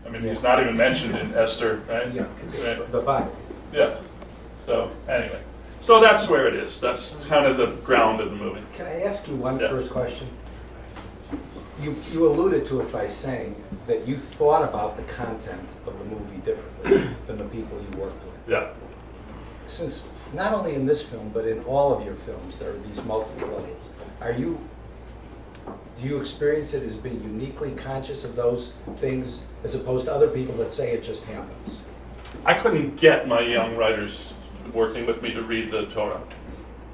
I mean, he's not even mentioned in Esther, right? Yeah, Right. the Bible. Yeah. So anyway, so that's where it is. That's kind of the ground of the movie. Can I ask you one Yeah. first question? You alluded to it by saying that you thought about the content of the movie differently than the people you worked with. Yeah. Since not only in this film, but in all of your films, there are these multiple levels. Do you experience it as being uniquely conscious of those things as opposed to other people that say it just happens? I couldn't get my young writers working with me to read the Torah.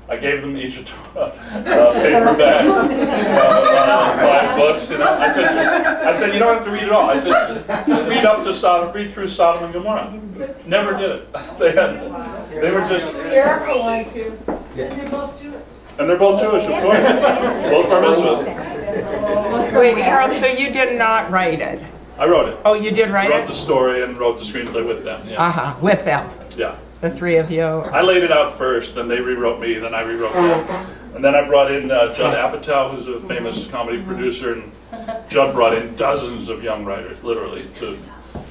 I gave them each a paperback, 5 books. You know, I said, you don't have to read it all. I said, just read up to Sodom, read through Sodom and Gomorrah. Never did it. They were just. Miracle one too. Yeah. And they're both Jewish. And they're both Jewish, of course. Both bar mitzvahs. Wait, Harold, so you did not write it? I wrote it. Oh, you did I write wrote the it? story and wrote the screenplay with them. Yeah. Uh-huh, with them, Yeah. the three of you? I laid it out first, then they rewrote me, then I rewrote them. And then I brought in Judd Apatow, who's a famous comedy producer, and Judd brought in dozens of young writers, literally, to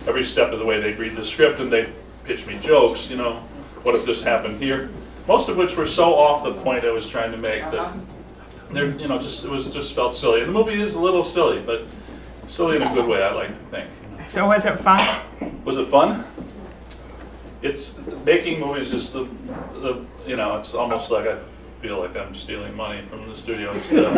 every step of the way. They'd read the script and they'd pitch me jokes, you know, what if this happened here? Most of which were so off the point I was trying to make that they're, you know, just felt silly. And the movie is a little silly, but silly in a good way, I like to think. So was it fun? Was it fun? It's making movies is the you know, it's almost like I feel like I'm stealing money from the studio and stuff.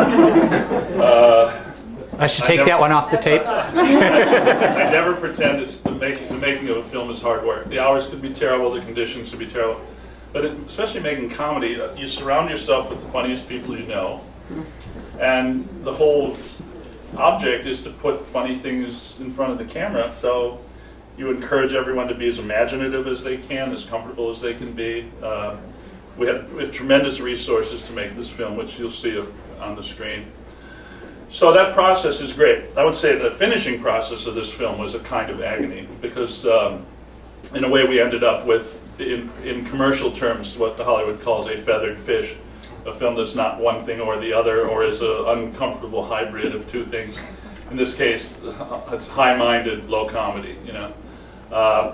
I should take that one off the tape. I never pretend it's the making of a film is hard work. The hours could be terrible, the conditions could be terrible, but especially making comedy, you surround yourself with the funniest people you know, and the whole object is to put funny things in front of the camera. So you encourage everyone to be as imaginative as they can, as comfortable as they can be. We have tremendous resources to make this film, which you'll see on the screen. So that process is great. I would say the finishing process of this film was a kind of agony because in a way we ended up with, in commercial terms, what the Hollywood calls a feathered fish, a film that's not one thing or the other, or is an uncomfortable hybrid of two things. In this case, it's high-minded, low comedy, you know.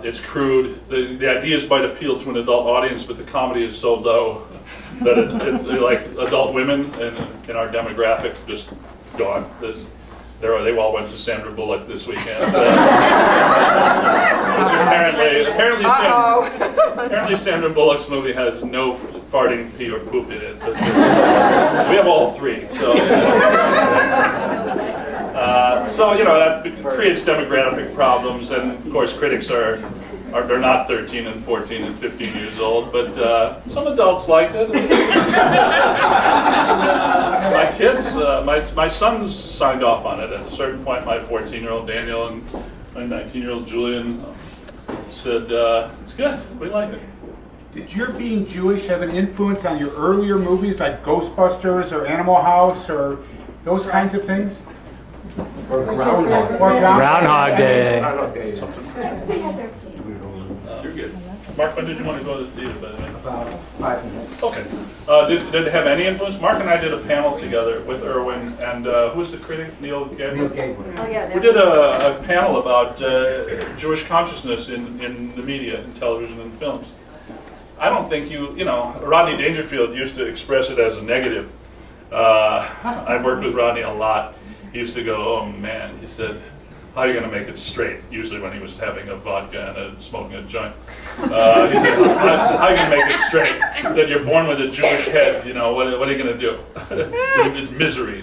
It's crude. The ideas might appeal to an adult audience, but the comedy is so low that it's like adult women in our demographic just gone. They all went to Sandra Bullock this weekend. Apparently Sandra Bullock's movie has no farting, pee, or poop in it. But we have all three. So you know that creates demographic problems, and of course critics are they're not 13 and 14 and 15 years old, but some adults liked it. My kids, my sons signed off on it at a certain point. My 14-year-old Daniel and my 19-year-old Julian said, "It's good. We like it." Did your being Jewish have an influence on your earlier movies like Ghostbusters or Animal House or those kinds of things? Or Groundhog. Or Groundhog Day. You're good. Mark, when did you want to go to the theater, by the way? About 5 minutes. Okay. Did it have any influence? Mark and I did a panel together with Irwin, and who was the critic? Neil Gaiman? Neil Gaiman. Oh, yeah, We did a panel about Jewish consciousness in the media, in television and films. I don't think you know, Rodney Dangerfield used to express it as a negative. I've worked with Rodney a lot. He used to go, "Oh man," he said, "how are you going to make it straight?" Usually when he was having a vodka and smoking a joint. He said, how are you going to make it straight? He said, "You're born with a Jewish head, you know, what are you going to do?" It's misery.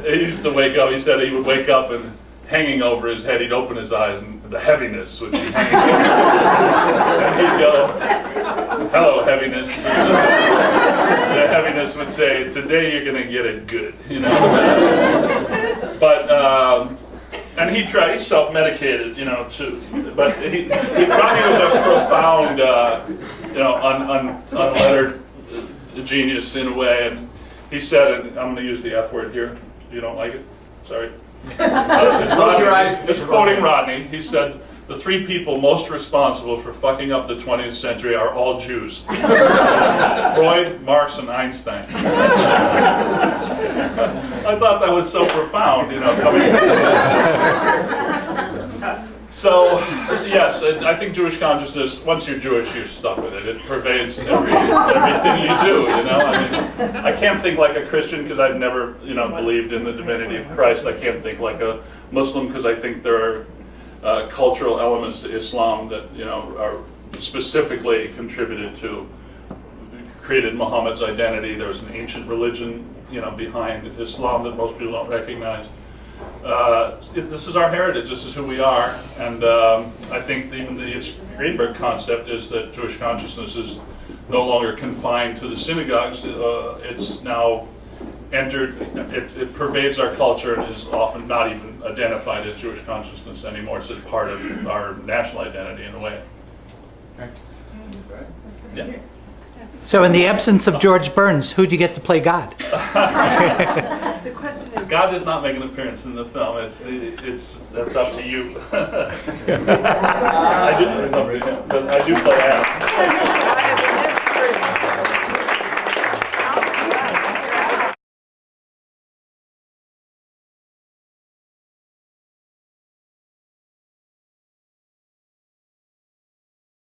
He used to wake up, he said he would wake up and hanging over his head, he'd open his eyes and the heaviness would be hanging over. And he'd go, "Hello, heaviness." The heaviness would say, "Today you're going to get it good," you know. But and he self-medicated, you know, too. But Rodney was a profound, you know, unlettered genius in a way. And he said, and I'm going to use the F word here. You don't like it? Sorry. Just quoting Rodney, he said, the three people most responsible for fucking up the 20th century are all Jews. Freud, Marx, and Einstein. I thought that was so profound, coming. So, yes, I think Jewish consciousness, once you're Jewish, you're stuck with it. It pervades everything you do, I can't think like a Christian because I've never, believed in the divinity of Christ. I can't think like a Muslim because I think there are cultural elements to Islam that, are specifically contributed to, created Muhammad's identity. There's an ancient religion, behind Islam that most people don't recognize. This is our heritage, this is who we are, and I think even the Greenberg concept is that Jewish consciousness is no longer confined to the synagogues. It's now entered, it pervades our culture and is often not even identified as Jewish consciousness anymore. It's just part of our national identity in a way. Yeah. So in the absence of George Burns, who'd you get to play God? The question is. God does not make an appearance in the film. That's up to you. I do play Adam.